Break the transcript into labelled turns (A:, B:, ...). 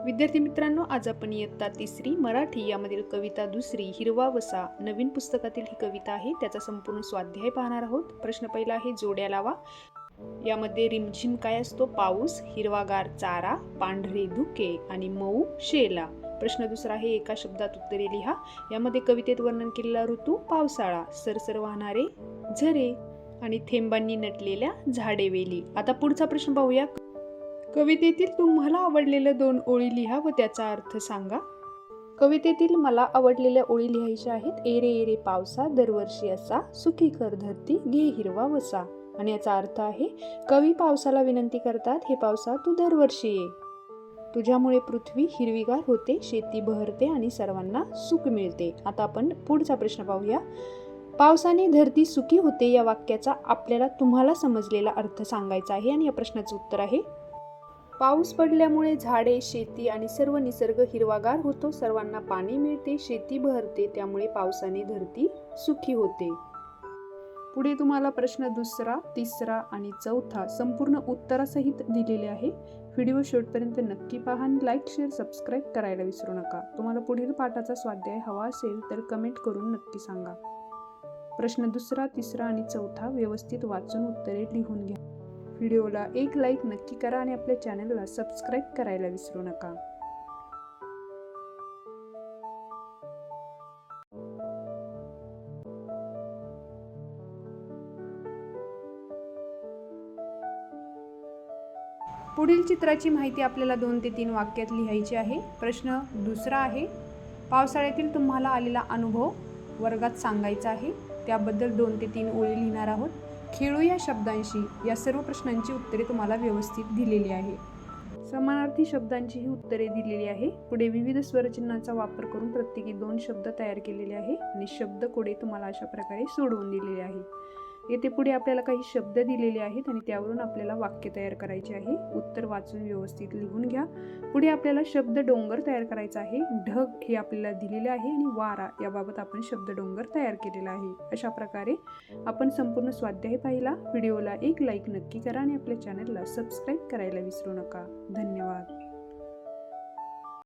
A: विद्यार्थी मित्रांनो, आज आपण इयत्ता तिसरी मराठी यामधील कविता दुसरी हिरवा वसा नवीन पुस्तकातील ही कविता आहे. त्याचा संपूर्ण स्वाध्याय पाहणार आहोत. प्रश्न पहिला आहे जोड्या लावा. यामध्ये रिमझिम काय असतो? पाऊस, हिरवागार चारा, पांढरे धुके आणि मऊ शेला. प्रश्न दुसरा आहे एका शब्दात उत्तरे लिहा. यामध्ये कवितेत वर्णन केलेला ऋतू पावसाळा, सरसर वाहणारे झरे आणि थेंबांनी नटलेल्या झाडे वेली. आता पुढचा प्रश्न पाहूया. कवितेतील तुम्हाला आवडलेल्या 2 ओळी लिहा व त्याचा अर्थ सांगा. कवितेतील मला आवडलेल्या ओळी लिहायच्या आहेत. एरे एरे पावसा दरवर्षी असा, सुखी कर धरती घे हिरवा वसा. आणि याचा अर्थ आहे, कवी पावसाला विनंती करतात, हे पावसा तू दरवर्षी ये. तुझ्यामुळे पृथ्वी हिरवीगार होते, शेती बहरते आणि सर्वांना सुख मिळते. आता आपण पुढचा प्रश्न पाहूया. पावसाने धरती सुखी होते या वाक्याचा आपल्याला तुम्हाला समजलेला अर्थ सांगायचा आहे आणि या प्रश्नाचं उत्तर आहे, पाऊस पडल्यामुळे झाडे, शेती आणि सर्व निसर्ग हिरवागार होतो, सर्वांना पाणी मिळते, शेती बहरते, त्यामुळे पावसाने धरती सुखी होते. पुढे तुम्हाला प्रश्न दुसरा, तिसरा आणि चौथा संपूर्ण उत्तरासहित दिलेले आहे. व्हिडिओ शेवटपर्यंत नक्की पहा आणि लाईक, शेअर, सबस्क्राईब करायला विसरू नका. तुम्हाला पुढील पाठाचा स्वाध्याय हवा असेल तर कमेंट करून नक्की सांगा. प्रश्न दुसरा, तिसरा आणि चौथा व्यवस्थित वाचून उत्तरे लिहून घ्या. व्हिडिओला एक लाईक नक्की करा आणि आपल्या चॅनलला सबस्क्राईब करायला विसरू नका. पुढील चित्राची माहिती आपल्याला 2 ते 3 वाक्यात लिहायची आहे. प्रश्न दुसरा आहे, पावसाळ्यातील तुम्हाला आलेला अनुभव वर्गात सांगायचा आहे. त्याबद्दल 2 ते 3 ओळी लिहिणार आहोत. खेळू या शब्दांशी. या सर्व प्रश्नांची उत्तरे तुम्हाला व्यवस्थित दिलेली आहे. समानार्थी शब्दांची ही उत्तरे दिलेली आहे. पुढे विविध स्वरचिन्हांचा वापर करून प्रत्येकी 2 शब्द तयार केलेले आहे आणि शब्द कोडे तुम्हाला अशा प्रकारे सोडवून दिलेले आहे. येथे पुढे आपल्याला काही शब्द दिलेले आहेत आणि त्यावरून आपल्याला वाक्य तयार करायचे आहे. उत्तर वाचून व्यवस्थित लिहून घ्या. पुढे आपल्याला शब्द डोंगर तयार करायचा आहे. ढग हे आपल्याला दिलेले आहे आणि वारा याबाबत आपण शब्द डोंगर तयार केलेला आहे. अशा प्रकारे आपण संपूर्ण स्वाध्याय पाहिला. व्हिडिओला एक लाईक नक्की करा आणि आपल्या चॅनलला सबस्क्राईब करायला विसरू नका. धन्यवाद.